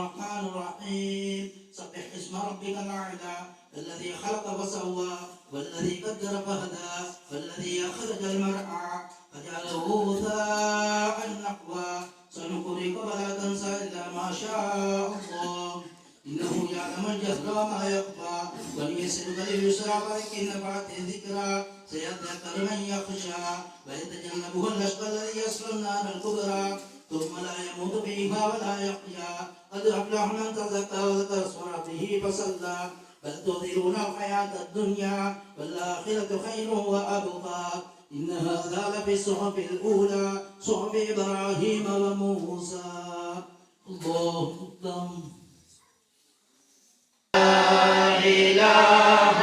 الرحمن الرحيم سبح اسم ربك الأعلى الذي خلق فسوى والذي قدر فهدى والذي أخرج المرعى فجعله غثاء نحوا سنقرئك فلا تنسى إلا ما شاء الله إنه يعلم الجهر وما يخفى وليسرك لليسرى فذكر نفعت الذكرى سيذكر من يخشى ويتجنبها الأشقى الذي يصلى النار الكبرى ثم لا يموت فيها ولا يحيا قد أفلح من تزكى وذكر اسم ربه فصلى بل تؤثرون الحياة الدنيا والآخرة خير وأبقى إن هذا لفي الصحف الأولى صحف إبراهيم وموسى. الله أكبر. لا إله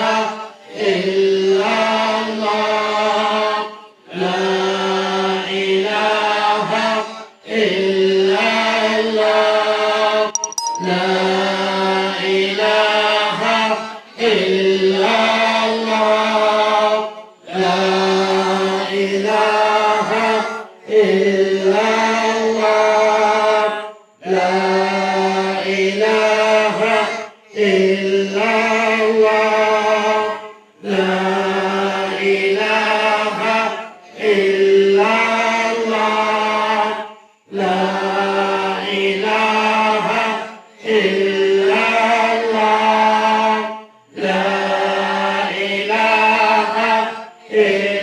إلا الله لا إله إلا الله لا إله إلا الله لا إله إلا الله لا إله إلا الله لا إله إلا الله لا إله إلا الله لا إله إلا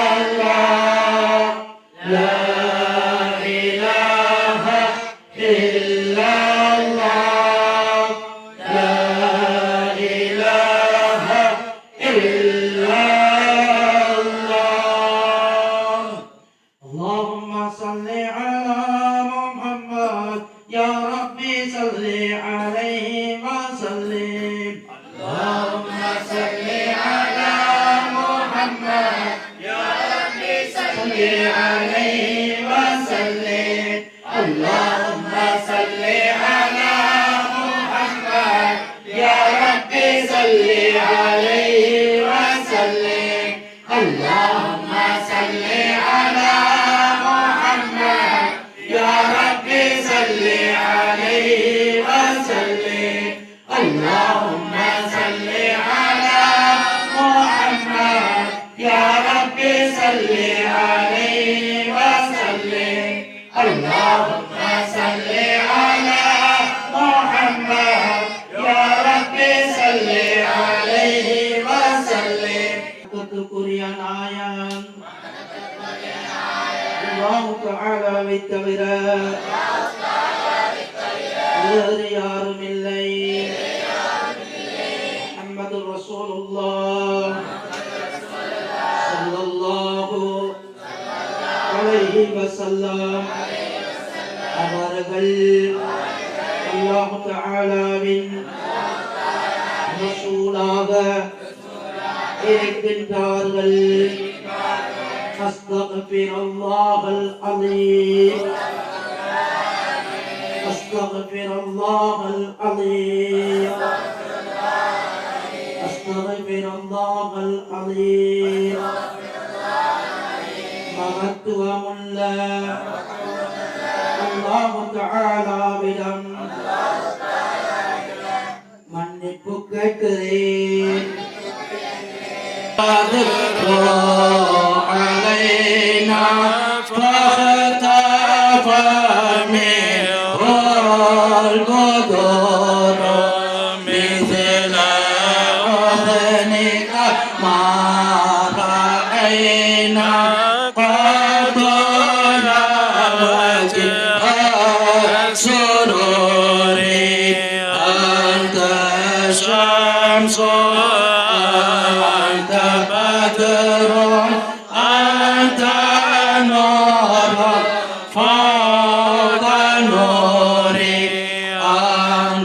الله لا إله إلا الله لا إله إلا الله. اللهم صل على محمد يا ربي صل عليه وسلم. اللهم صل على محمد يا ربي صل عليه وسلم. اللهم صل على محمد يا ربي صل عليه وسلم. اللهم صل على محمد يا ربي صل عليه وسلم. اللهم صل على محمد يا ربي صل عليه وسلم. اللهم صل على محمد يا ربي صل عليه وسلم. Quran ayat Allah Ta'ala بالتبرا رياض من الليل محمد رسول الله صلى الله عليه وسلم. அவர்கள் அல்லாஹ் தஆலாவின் ரசூலாக இருக்கின்றார்கள். அஸ்தக்ஃபிருல்லாஹல் அலீம் அஸ்தக்ஃபிருல்லாஹல் அலீம் அஸ்தக்ஃபிருல்லாஹல் அலீம். மகத்துவமுள்ள அல்லாஹ் தஆலாவிடம் மன்னிப்பு கேட்கிறேன். علينا فاختفى منه القدر مثل أذنك ما رأينا قد وجه السرور أنت شمس أنت بدر أنت نور فوق نوري أنت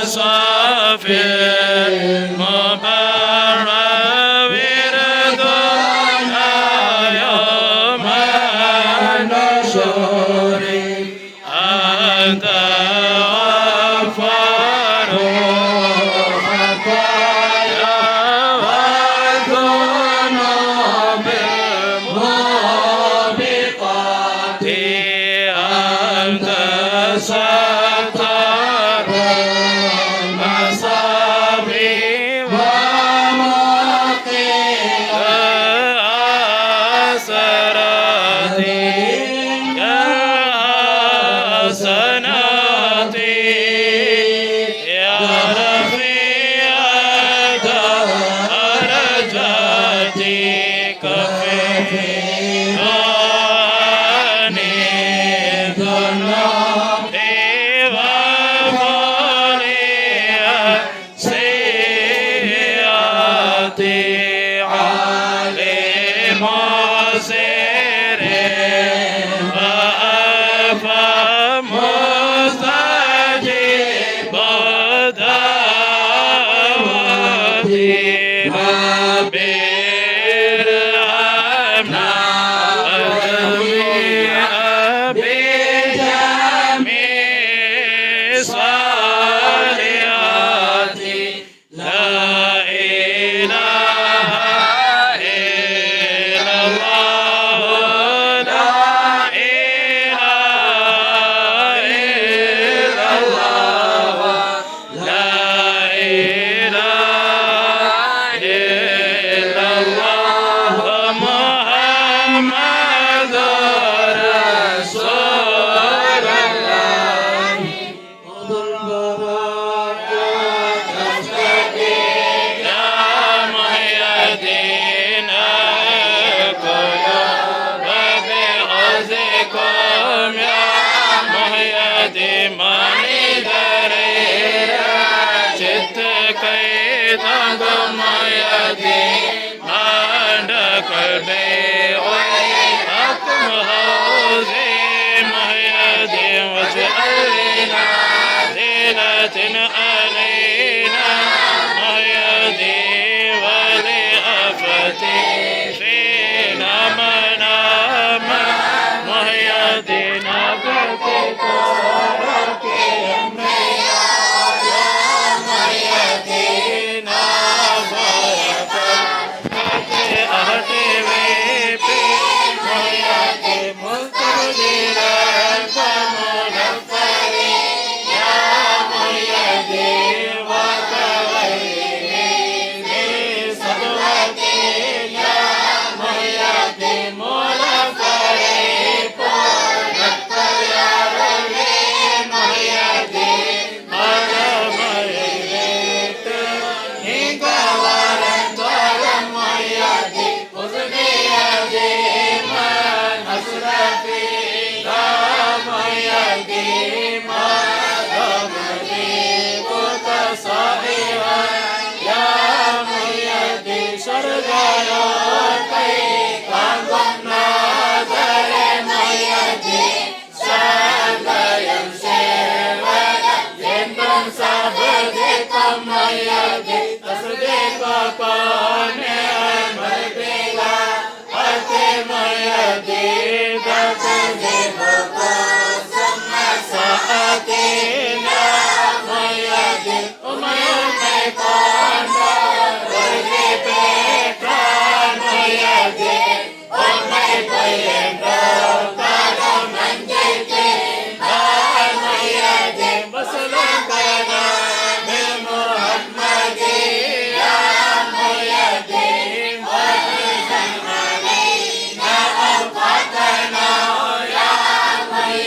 صافي المبرر وردنا يوم النشور أنت غفار خطايا والذنوب الموبقات أنت ستار المصابي ومقي أسراتي حسناتي يا رفيع درجاتي كفي عني ذنوبي وغفري سيئاتي عليم سيري وأفهم مستجيب دعوتي ربي ارحمنا الجميع بجميع صالحاتي لا إله إلا الله لا إله إلا الله لا إله إلا الله محمد رسول الله خذ البرايا تشتكي يا محيدين وبعزكم يا محيدين ماني دريرا شت كيدكم محيدين عندك البيع حكم حوزي محيدين وجعلنا زينة علينا محيدين ولأفتي فينا منام محيدين أفتك ركي محيدين أفتك أهدي ويبي محيدين مستقدرا كمنفري يا محيدين وكويني صدوتي يا محيدين منفري نكتر يا ربي محيدين أنا محيدين إنك ورن طرم محيدين خذ بيدي من أسرفي لا محيدين ما دمني كنت صائما يا محيدين شرقايا كي كان ناظر محيدين سالا يمشي ولا يندم صبدكم محيدين تصديقكم المربيلا أتي محيدين تصديقكم ثم سأتينا محيدين أميكم ورغي بكران محيدين أميكم كانوا من جيتين محيدين بسلوكنا بالمحمد يا محيدين وأنزل علينا أوقاتنا يا محيدين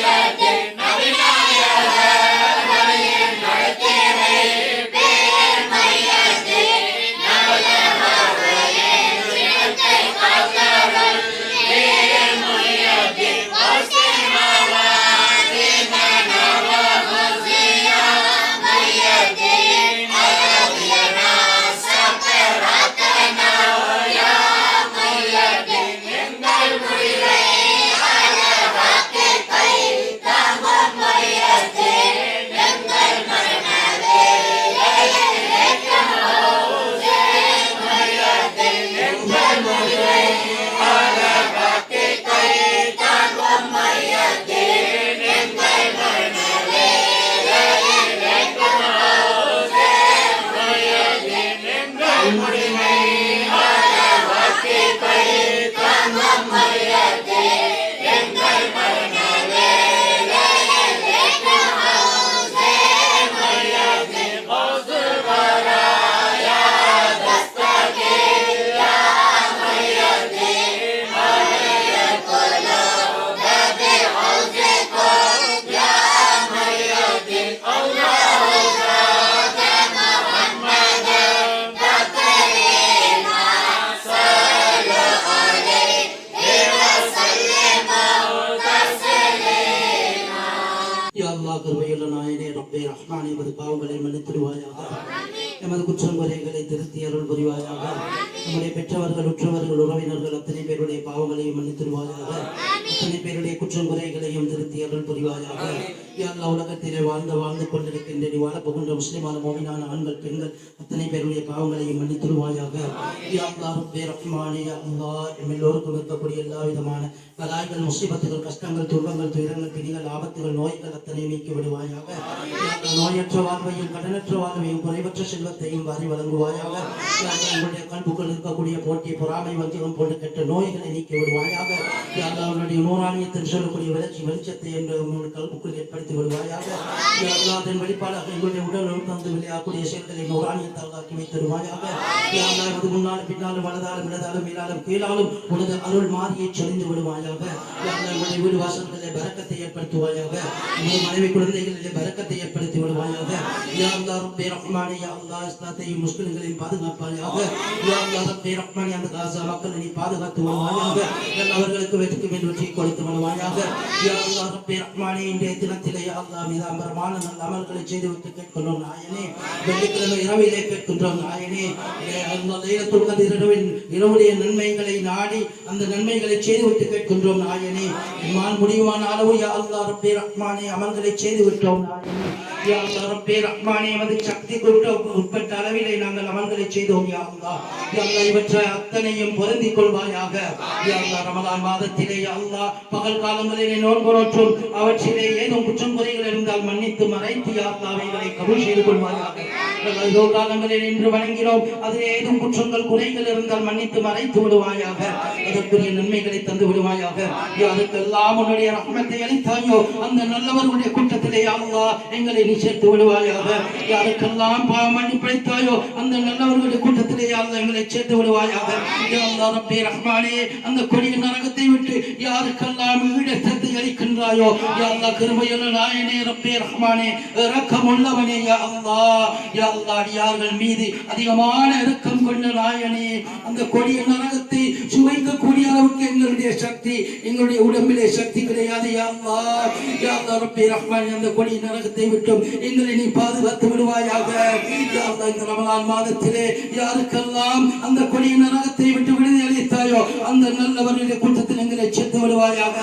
தருவாயாக. எமது குற்றம் குறைகளை திருத்தி அருள் புரிவாயாக. நம்முடைய பெற்றவர்கள் உற்றவர்கள் உறவினர்கள் அத்தனை பேருடைய பாவங்களையும் மன்னித்திருவாயாக. அத்தனை பேருடைய குற்றம் குறைகளையும் திருத்தி அருள் புரிவாயாக. யாழ்லா உலகத்திலே வாழ்ந்து கொண்டிருக்கின்ற நீ வாழ போகின்ற முஸ்லிமான மோமினான ஆண்கள் பெண்கள் அத்தனை பேருடைய பாவங்களையும் மன்னித்திருவாயாக. யாழ்லா ரப்பே ரஹ்மானே யா அல்லாஹ் எல்லோருக்கும் இருக்கக்கூடிய எல்லா விதமான பலாய்கள் முசீபத்துகள் கஷ்டங்கள் துன்பங்கள் துயரங்கள் பிணிகள் ஆபத்துகள் நோய்கள் அத்தனை நீக்கி விடுவாயாக. நோயற்ற வாழ்வையும் கடனற்ற வாழ்வையும் குறைவற்ற செல்வத்தையும் வாரி வழங்குவாயாக. எங்களுடைய கல்புகள் இருக்கக்கூடிய போட்டி பொறாமை வஞ்சகம் போன்ற கெட்ட நோய்களை நீக்கி விடுவாயாக. அவருடைய நூறாணியத்தில் சொல்லக்கூடிய வளர்ச்சி வெளிச்சத்தை என்ற கல்புக்குள் ஏற்படுத்தி விடுவாயாக. அதன் வெளிப்பாடாக எங்களுடைய உடல் தந்து விளையாடக்கூடிய செயல்களை நூறாணியத்தால் ஆக்கி வைத்திருவாயாக. முன்னாலும் பின்னாலும் வலதாலும் இடதாலும் மேலாலும் கீழாலும் உனது அருள் மாறியை செறிந்து விடுவாயாக. எங்களுடைய வீடு வாசல்களை பரக்கத்தை ஏற்படுத்துவாயாக. மனைவி குழந்தைகளிலே பரக்கத்தை ஏற்படுத்தி விடுவாயாக. யா அல்லாஹ் ரப்பே ரஹ்மானே யா அல்லாஹ் இஸ்லாத்தையும் முஸ்லிம்களையும் பாதுகாப்பாயாக. யா அல்லாஹ் ரப்பே ரஹ்மானே அந்த காசா மக்களை நீ பாதுகாத்து விடுவாயாக. அவர்களுக்கு வெற்றிக்கு மேல் வெற்றி கொடுத்து விடுவாயாக. யா அல்லாஹ் ரப்பே ரஹ்மானே இன்றைய தினத்திலே யா அல்லாஹ் மீதாம்பரமான நல்ல அமல்களை செய்துவிட்டு கேட்கின்றோம் நாயனே. வெள்ளிக்கிழமை இரவிலே கேட்கின்றோம் நாயனே. லைலத்துல் கத்ர் இரவுடைய நன்மைகளை நாடி அந்த நன்மைகளை செய்துவிட்டு கேட்கின்றோம் நாயனே. இம்மான் முடிவான அளவு யா அல்லாஹ் ரப்பே ரஹ்மானே அமல்களை செய்து விட்டோம் நாயனே. யா அல்லாஹ் ரப்பே ரஹ்மானே எமது சக்திக்கு உட்பட்ட அளவிலே நாங்கள் அமல்களை செய்தோம் யா அல்லாஹ். யா அல்லாஹ் இவற்றை அத்தனையும் பொருந்திக் கொள்வாயாக. யா அல்லாஹ் ரமலான் மாதத்திலே யா அல்லாஹ் பகல் காலங்களிலே நோன்பு நோற்றும் அவற்றிலே ஏதும் குற்றம் குறைகள் இருந்தால் மன்னித்து மறைத்து யா அல்லாஹ் அவைகளை கபூல் செய்து கொள்வாயாக. இதோ காலங்களில் நின்று வணங்கினோம் அதில் ஏதும் குற்றங்கள் குறைகள் இருந்தால் மன்னித்து மறைத்து விடுவாயாக. அதற்குரிய நன்மைகளை தந்து விடுவாயாக. யாருக்கெல்லாம் உன்னுடைய ரஹ்மத்தை அளித்தாயோ அந்த நல்லவர்களுடைய கூட்டத்திலே யா அல்லாஹ் எங்களை நீ சேர்த்து விடுவாயாக. யாருக்கெல்லாம் பாவம் மன்னிப்பளித்தாயோ அந்த நல்லவர்களுடைய கூட்டத்திலே யா அல்லாஹ் எங்களை சேர்த்து விடுவாயாக. யா அல்லாஹ் ரப்பே ரஹ்மானே அந்த கொடிய நரகத்தை விட்டு யாருக்கெல்லாம் ஈடத்தை அளிக்கின்றாயோ யா அல்லாஹ் கிருபையுள்ள நாயனே ரப்பே ரஹ்மானே இரக்கமுள்ளவனே யா அல்லாஹ். யா அல்லாஹ் அடியார்கள் மீது அதிகமான இரக்கம் கொண்ட நாயனே அந்த கொடிய நரகத்தை சுவைக்கக்கூடிய அளவுக்கு எங்களுடைய சக்தி எங்களுடைய உடம்பிலே சக்தி கிடையாது யா அல்லாஹ். யா அல்லாஹ் ரப்பே ரஹ்மானே அந்த கொடிய நரகத்தை விட்டும் எங்களை நீ பாதுகாத்து விடுவாயாக. யா அல்லாஹ் இந்த ரமலான் மாதத்திலே யாருக்கெல்லாம் அந்த கொடிய நரகத்தை விட்டு விடுதலை அளித்தாயோ அந்த நல்லவர்களுடைய கூட்டத்தில் எங்களை சேர்த்து விடுவாயாக.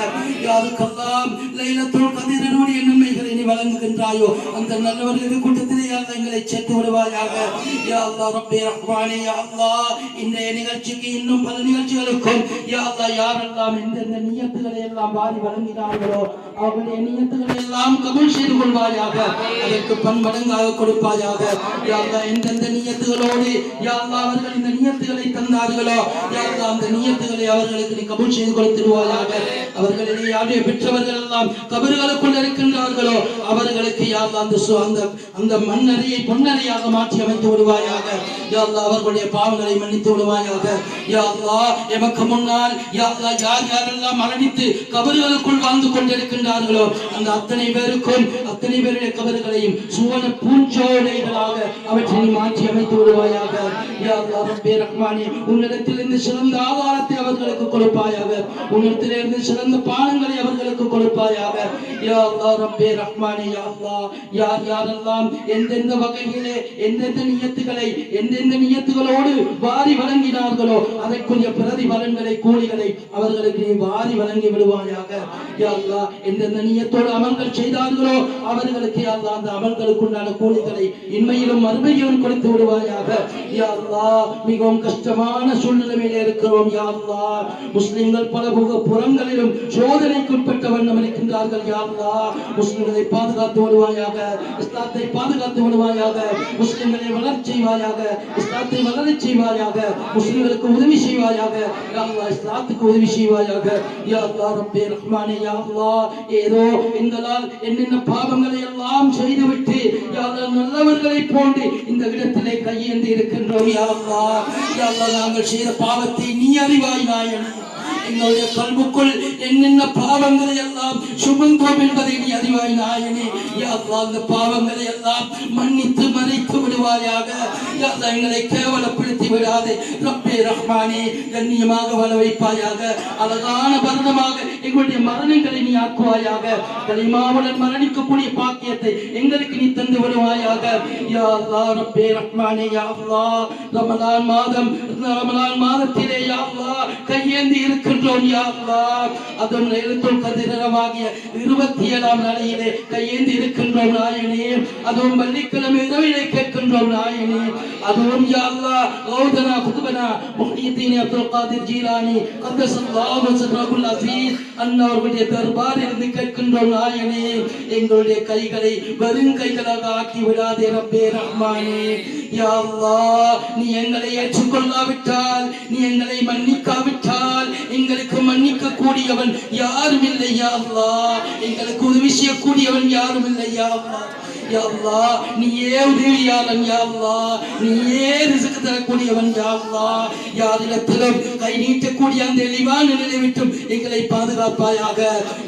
யாருக்கெல்லாம் லைலத்துல் கத்ருடைய நன்மைகளை நீ வழங்குகின்றாயோ அந்த நல்லவர்களுடைய கூட்டத்திலே எங்களை சேர்த்து விடுவாயாக. யா அல்லாஹ் ரப்பே ரஹ்மானே யா அல்லாஹ் இன்றைய நிகழ்ச்சிக்கு இன்னும் பல நிகழ்ச்சிகளுக்கும் யா அல்லாஹ் யாரெல்லாம் எந்தெந்த நியத்துகளை எல்லாம் வாரி வழங்கினார்களோ அவருடைய நியத்துகளை எல்லாம் கபூல் செய்து கொள்வாயாக. அதற்கு பன்மடங்காக கொடுப்பாயாக. யா அல்லாஹ் எந்தெந்த நியத்துகளோடு யா அல்லாஹ் அவர்கள் இந்த நியத்துகளை தந்தார்களோ யா அல்லாஹ் அந்த நியத்துகளை அவர்களுக்கு நீ கபூல் செய்து கொடுத்துருவாயாக. அவர்களை யாருடைய பெற்றவர்கள் எல்லாம் கபர்களுக்குள் இருக்கின்றார்களோ அவர்களுக்கு யா அல்லாஹ் அந்த மண்ணறையை பொன்னறையாக மாற்றி அமைத்து விடுவாயாக. யா அல்லாஹ் அவர்களுடைய பாவங்களை மன்னித்து விடுவாயாக. யா அல்லாஹ் எமக்கு முன்னால் யா அல்லாஹ் யார் யாரெல்லாம் மரணித்து கபர்களுக்குள் வாழ்ந்து கொண்டிருக்கின்றார்களோ அந்த அத்தனை பேருக்கும் அத்தனை பேருடைய கபர்களையும் சுவன பூஞ்சோலைகளாக அவற்றை மாற்றி அமைத்து விடுவாயாக. யா அல்லாஹ் ரப்பே ரஹ்மானே உன்னிடத்திலிருந்து சிறந்த ஆகாரத்தை அவர்களுக்கு கொடுப்பாயாக. உன்னிடத்திலிருந்து சிறந்த பானங்களை அவர்களுக்கு கொடுப்பாயாக. யா அல்லாஹ் ரப்பே ரஹ்மானே யா அல்லாஹ் யார் யாரெல்லாம் எந்தெந்த வகையிலே எந்தெந்த நியத்துகளை எந்தெந்த நியத்துகளோடு வாரி வழங்கினார்களோ அதற்குரிய பிரதிபலன்களை கூலிகளை அவர்களுக்கு நீ வாரி வழங்கி விடுவாயாக. யா அல்லாஹ் எந்தெந்த நியத்தோடு அமல்கள் செய்தார்களோ அவர்களுக்கு யா அல்லாஹ் அந்த அமல்களுக்கு உண்டான கூலிகளை இன்மையிலும் மறுமையிலும் கொடுத்து விடுவாயாக. யா அல்லாஹ் மிகவும் கஷ்டமான சூழ்நிலையிலே இருக்கிறோம் யா அல்லாஹ். முஸ்லிம்கள் பல புறங்களிலும் சோதனைக்குட்பட்ட வண்ணம் இருக்கின்றார்கள் யா அல்லாஹ். முஸ்லிம்களை பாதுகாத்து விடுவாயாக. இஸ்லாத்தை பாதுகாத்து விடுவாயாக. முஸ்லிம்களை வளர்ச்சி செய்வாயாக. இஸ்லாத்தை வளரச் செய்வாயாக. முஸ்லிம்களுக்கு உதவி செய்வாயாக. யா அல்லாஹ் இஸ்லாத்துக்கு உதவி செய்வாயாக. யா அல்லாஹ் ரப்பே ரஹ்மானே யா அல்லாஹ் ஏதோ எங்களால் என்னென்ன பாவங்களை எல்லாம் செய்துவிட்டு யா அல்லாஹ் நல்லவர்களை போன்று இந்த இடத்திலே கையேந்தி இருக்கின்றோம் யா அல்லாஹ். யா அல்லாஹ் நாங்கள் செய்த பாவத்தை நீ அறிவாய் நாயனே. எங்களுடைய கல்புக்குள் என்னென்ன பாவங்களை எல்லாம் சுமந்தோம் என்பதை நீ அறிவாய் நாயனே. யா அல்லாஹ் அந்த பாவங்களை எல்லாம் மன்னித்து மறைத்து விடுவாயாக. யா அல்லாஹ் எங்களை கேவலப்படுத்தி விடாதே ரப்பே ரஹ்மானே கண்ணியமாக வாழ வைப்பாயாக அழகான வருடமாக எங்களுடைய மரணங்களை நீ ஆக்குவாயாக கலிமாவுடன் மரணிக்கக்கூடிய பாக்கியத்தை எங்களுக்கு நீ தந்து விடுவாயாக யா அல்லாஹ் ரப்பே ரஹ்மானே யா அல்லாஹ் ரமலான் மாதத்திலே யா அல்லாஹ் கையேந்தி இருக்கின்றோம் யா அல்லாஹ் அதுவும் லைலத்துல் கத்ராகிய 27ஆம் நாளிலே கையேந்தி இருக்கின்றோம் நாயனே அதுவும் வெள்ளிக்கிழமை இரவிலே கேட்கின்றோம் நாயனே அதுவும் யா அல்லாஹ் கௌதனா குதுபனா முஹ்யிதீன் அப்துல் காதிர் ஜீலானி கத்தஸல்லாஹு சர்ரகுல் அஸீஸ் அன்னவர்களுடைய தர்பாரில் இருந்து கேட்கின்றோம் நாயனே எங்களுடைய கைகளை வெறும் கைகளாக ஆக்கி விடாதே ரப்பே ரஹ்மானே யா அல்லாஹ் நீ எங்களை ஏற்றுக்கொள்ளாவிட்டால் நீ எங்களை மன்னிக்காவிட்டால் எங்களுக்கு மன்னிக்க கூடியவன் யாரும் இல்லை யா அல்லாஹ் எங்களுக்கு உதவி செய்யக்கூடியவன் யாரும் இல்லை யா அல்லாஹ் யா அல்லாஹ் நீயே உதவியாளன் யா அல்லாஹ் நீயே ரிஸ்க் தரக்கூடியவன் யா அல்லாஹ் யாரிடத்திலும் கை நீட்டக்கூடிய அந்த இழிவான நிலையை விட்டும் எங்களை பாதுகாப்பாயாக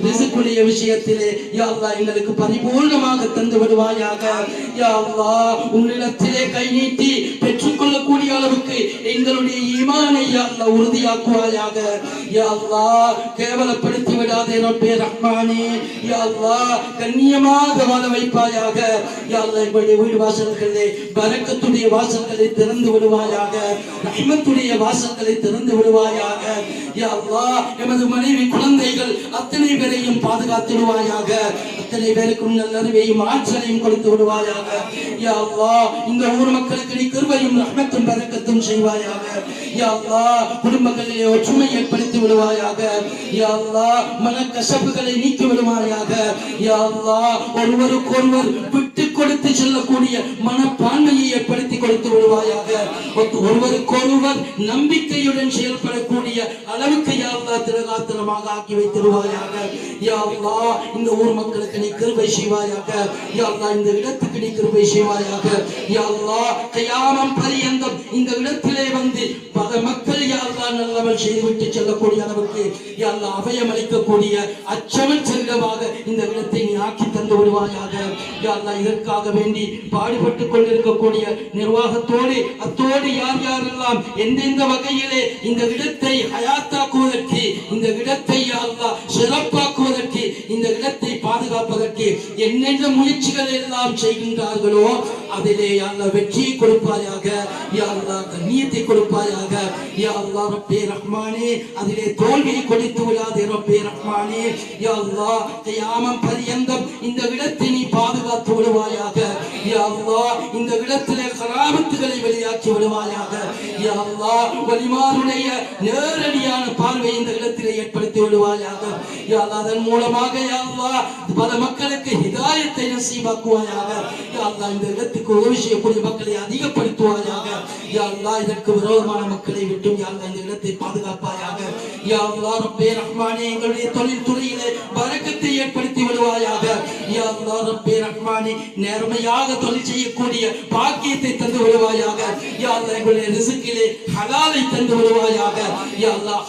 ரிஸ்க்குடைய விஷயத்திலே யா அல்லாஹ் எங்களுக்கு பரிபூர்ணமாக தந்து விடுவாயாக யா அல்லாஹ் உன்னிடத்திலே கை நீட்டி பெற்றுக்கொள்ளக்கூடிய அளவுக்கு எங்களுடைய ஈமானை யா அல்லாஹ் உறுதியாக்குவாயாக யா அல்லாஹ் கேவலப்படுத்தி விடாதே ரப்பே ரஹ்மானே யா அல்லாஹ் கண்ணியமாக வாழ வைப்பாயாக யா அல்லாஹ் எங்களுடைய வீடு வாசல்களே பரக்கத்துடைய வாசல்களை திறந்து விடுவாயாக ரஹ்மத்துடைய வாசல்களை திறந்து விடுவாயாக யா அல்லாஹ் எமது மனைவி குழந்தைகள் அத்தனை பேரையும் பாதுகாத்து விடுவாயாக அத்தனை பேருக்கும் நல்லறிவையும் ஆற்றலையும் கொடுத்து விடுவாயாக யா அல்லாஹ் இந்த ஊர் மக்களுக்கு நீ கிருபையும் ரஹ்மத்தும் பரக்கத்தும் செய்வாயாக யா அல்லாஹ் குடும்பங்களிலே ஒற்றுமை ஏற்படுத்தி விடுவாயாக யா அல்லாஹ் மனக்கசப்புகளை நீக்கி விடுவாயாக யா அல்லாஹ் ஒருவருக்கொருவர் விட்டு கொடுத்து செல்லக்கூடிய மனப்பான்மையை ஏற்படுத்தி கொடுத்து விடுவாயாக ஒருவருக்கொருவர் நம்பிக்கையுடன் செயல்படக்கூடிய அளவுக்கு யா அல்லாஹ் திரகாத்திரமாக ஆக்கி வைத்திருவாயாக யா அல்லாஹ் இந்த ஊர் மக்களுக்கு நீ கிருபை செய்வாயாக யா அல்லாஹ் இந்த இடத்துக்கு நீ கிருபை செய்வாயாக யா அல்லாஹ் கியாமம் பரியந்தம் இந்த இடத்திலே வந்து பல மக்கள் யா அல்லாஹ் நல்லவள் செய்துவிட்டு செல்லக்கூடிய அளவுக்கு யா அல்லாஹ் அபயம் அளிக்கக்கூடிய அச்சமல் செல்லமாக இந்த இடத்தை நீ ஆக்கி தந்து விடுவாயாக யா அல்லாஹ் இதற்காக வேண்டி பாடுபட்டு கொண்டிருக்கக்கூடிய நிர்வாகத்தோடு அத்தோடு யார் யாரெல்லாம் எந்தெந்த வகையிலே இந்த இடத்தை ஹயாத்தாக்குவதற்கு இந்த இடத்தை யா அல்லாஹ் சிறப்பாக்குவதற்கு இந்த இடத்தை பாதுகாப்பதற்கு என்னென்ன முயற்சிகள் எல்லாம் செய்கின்றார்களோ அதிலே யா அல்லாஹ் வெற்றியை கொடுப்பாயாக யா அல்லாஹ் கண்ணியத்தை கொடுப்பாயாக யா அல்லாஹ் ரப்பே ரஹ்மானே அதிலே தோல்வியை கொடுத்து விடாதே ரப்பே ரஹ்மானே யா அல்லாஹ் கியாமம் பரியந்தம் இந்த இடத்தை நீ பாதுகாத்து விடுவாயாக யா அல்லாஹ் இந்த இடத்திலே கராமத்துகளை வெளியாக்கி விடுவாயாக யா அல்லாஹ் வலிமாருடைய நேரடியான பார்வை இந்த இடத்திலே ஏற்படுத்தி விடுவாயாக யா அல்லாஹ் அதன் மூலமாக யா அல்லாஹ் பல மக்களுக்கு ஹிதாயத்தை நசீபாக்குவாயாக யா அல்லாஹ் இந்த இடத்துக்கு உதவி செய்யக்கூடிய மக்களை அதிகப்படுத்துவாயாக யா அல்லாஹ் இதற்கு விரோதமான மக்களை விட்டும் யா அல்லாஹ் இந்த இடத்தை பாதுகாப்பாயாக யா அல்லாஹ் ரப்பே ரஹ்மானே எங்களுடைய தொழில் துறையிலே பரக்கத்தை ஏற்படுத்தி விடுவாயாக யா அல்லாஹ் ரப்பே ரஹ்மானே நேர்மையாக தொழில் செய்யக்கூடிய பாக்கியத்தை தந்து விடுவாயாக யா அல்லாஹ் எங்களுடைய ரிஸ்கிலே ஹலாலை தந்து விடுவாயாக யா அல்லாஹ்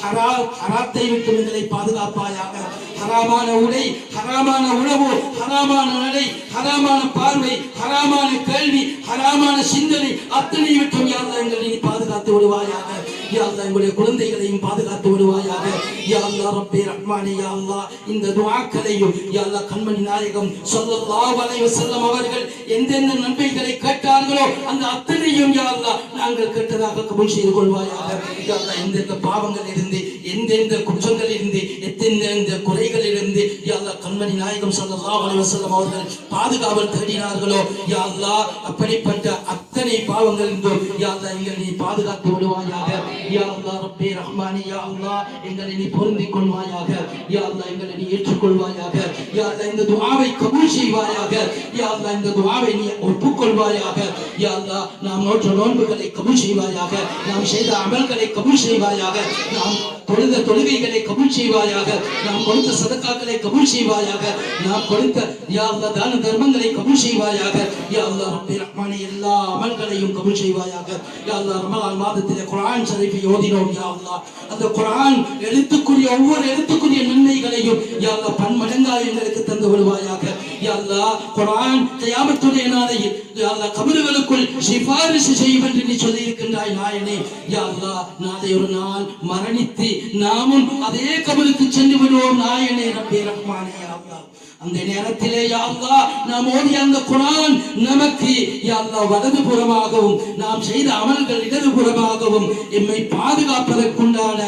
ஹராத்தை விட்டு எங்களை பாதுகாப்பாயாக ஹராமான உடை ஹராமான உணவு ஹராமான நடை ஹராமான பார்வை ஹராமான கேள்வி ஹராமான சிந்தனை அத்தனை விட்டும் யா அல்லாஹ் எங்களை நீ பாதுகாத்து விடுவாயாக யா அல்லாஹ் எங்களுடைய குழந்தைகளையும் பாதுகாத்து விடுவாயாக யா அல்லாஹ் ரப்பே ரஹ்மானே யா அல்லாஹ் இந்த துஆக்களையும் யா அல்லாஹ் கண்மணி நாயகம் ஸல்லல்லாஹு அலைஹி வஸல்லம் அவர்கள் எந்தெந்த நன்மைகளை கேட்டார்களோ அந்த அத்தனையும் யா அல்லாஹ் நாங்கள் கேட்டதாக கபூல் செய்து கொள்வாயாக யா அல்லாஹ் எந்தெந்த பாவங்கள் இருந்து எந்தெந்த குற்றங்கள் இருந்து எந்தெந்த குறைகள் இருந்து யா அல்லாஹ் கண்மணி நாயகம் ஸல்லல்லாஹு அலைஹி வஸல்லம் அவர்கள் பாதுகாவல் தேடினார்களோ யா அல்லாஹ் அப்படிப்பட்ட அத்தனை பாவங்கள் இருந்தும் யா அல்லாஹ் எங்களை நீ பாதுகாத்து விடுவாயாக யா அல்லாஹ் ரப்பே ரஹ்மானே யா அல்லாஹ் எங்களை நீ பொருந்திக் கொள்வாயாக யா அல்லாஹ் எங்களை நீ ஏற்றுக்கொள்வாயாக யா அல்லாஹ் இந்த துஆவை கபூல் செய்வாயாக யா அல்லாஹ் இந்த துஆவை நீ ஒப்புக்கொள்வாயாக யா அல்லாஹ் நாம் நோற்ற நோன்புகளை கபூல் செய்வாயாக நாம் செய்த அமல்களை கபூல் செய்வாயாக நாம் தொழுத தொழுகைகளை கபூல் செய்வாயாக, நாம் கொடுத்த சதக்காக்களை கபூல் செய்வாயாக, நாம் கொடுத்த யா அல்லாஹ் தான தர்மங்களை கபூல் செய்வாயாக. யா அல்லாஹ் ரப்பி ரஹ்மானே எல்லா அமல்களையும் கபூல் செய்வாயாக. யா அல்லாஹ் ரமலான் மாதத்திலே குர்ஆன் ஷரீஃபை ஓதினோம். யா அல்லாஹ் அந்த குர்ஆன் எழுத்துக்குரிய ஒவ்வொரு எழுத்துக்குரிய நன்மைகளையும் யா அல்லாஹ் பன்மடங்காக எங்களுக்கு தந்து விடுவாயாக. யா அல்லாஹ் குர்ஆன் கியாமத்துடைய நாளையில் யா அல்லாஹ் கபறுகளுக்குள் சிபாரிசு செய்யும் என்று நீ சொல்லி இருக்கின்றாய் நாயனே. யா அல்லாஹ் நாளை ஒரு நாள் மரணித்து நாமும் அதே கபருக்கு சென்று விடுவோம் நாயனே ரப்பி ரஹ்மானே. யா அல்லாஹ் அந்த நேரத்திலே யா அல்லாஹ் நாம் ஓதிய அந்த குர்ஆன் நமக்கு யா அல்லாஹ் வலது புறமாகவும் நாம் செய்த அமல்கள் இடது புறமாகவும் எம்மை பாதுகாப்பதற்குண்டான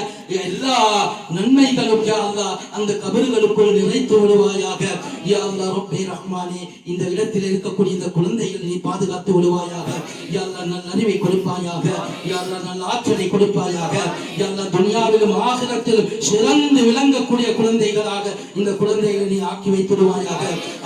எல்லா நன்மைகளும் யா அல்லாஹ் அந்த கபறுகளுக்குள் நிறைத்து விடுவாயாக. யா அல்லாஹ் ரப்பி ரஹ்மானே இந்த இடத்தில் இருக்கக்கூடிய இந்த குழந்தைகள் நீ பாதுகாத்து விடுவாயாக. யா அல்லாஹ் நல்ல அறிவை கொடுப்பாயாக. யா அல்லாஹ் நல்ல ஆற்றலை கொடுப்பாயாக. யா அல்லாஹ் துனியாவிலும் ஆகிரத்திலும் சிறந்து விளங்கக்கூடிய குழந்தைகளாக இந்த குழந்தைகளை நீ ஆக்கி வைத்து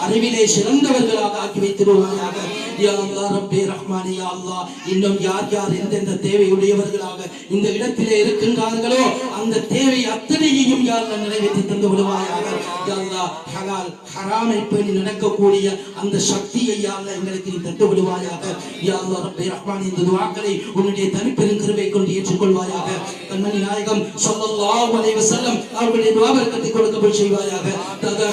அறிவிலே சிறந்தவர்களாக ஆக்கி வைத்திருவாயாக. யா அல்லாஹ் ரப்பி ரஹ்மானே. யா அல்லாஹ் இன்னும் யார் யார் எந்தெந்த தேவையுடையவர்களாக இந்த இடத்திலே இருக்கின்றார்களோ அந்த தேவை அத்தனையையும் யா அல்லாஹ் நிறைவேற்றி தந்து விடுவாயாக. யா அல்லாஹ் ஹலால் ஹராமை பேணி நடக்கக்கூடிய அந்த சக்தியை யா அல்லாஹ் எங்களுக்கு நீ தந்து விடுவாயாக. யா அல்லாஹ் ரப்பி ரஹ்மானே இந்த துஆக்களை உன்னுடைய தனிப்பெரும் கிருபை கொண்டு ஏற்றுக்கொள்வாயாக. கண்மணி நாயகம் ஸல்லல்லாஹு அலைஹி வஸல்லம் அவர்களுடைய துஆ பரக்கத்தை கொடுக்கப் செய்வாயாக.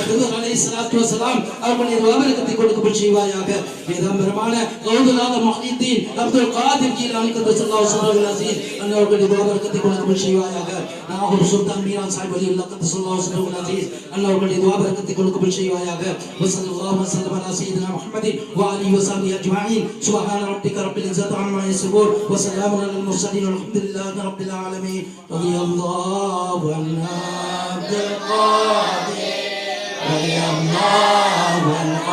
ஹிதர் அலைஹிஸ்ஸலாத்து வஸலாம் அவர்களுடைய துஆ பரக்கத்தை கொடுக்கப் செய்வாயாக. வேதம்பரமான கௌதுல்லாஹ் முஹ்யித்தீன் அப்துல் காதிர் ஜீலானி கத்தஸல்லாஹு ஸல்லல்லாஹு அலைஹி அவர்களுடைய துஆ பரக்கத்தை கொடுக்கப் செய்வாயாக. நாகூர் சுல்தான் மீரான் சாஹிப் வலியுல்லாஹ் கத்தஸல்லாஹு ஸல்லல்லாஹு அலைஹி அவர்களுடைய துஆ பரக்கத்தை கொடுக்கப் செய்வாயாக. வஸல்லல்லாஹு வஸல்லம் அலா சய்யிதினா முஹம்மதின் வ ஆலிஹி வஸஹ்பிஹி அஜ்மஈன். சுப்ஹான ரப்பிக ரப்பில் இஸ்ஸத்தி அம்மா யசிஃபூன் வ ஸலாமுன் அலல் முர்ஸலீன் வல்ஹம்துலில்லாஹி ரப்பில் ஆலமீன். ரலியல்லாஹு அன்ஹு அப்துல் காதிர் ரலியல்லாஹு அன்ஹு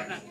Sarap na.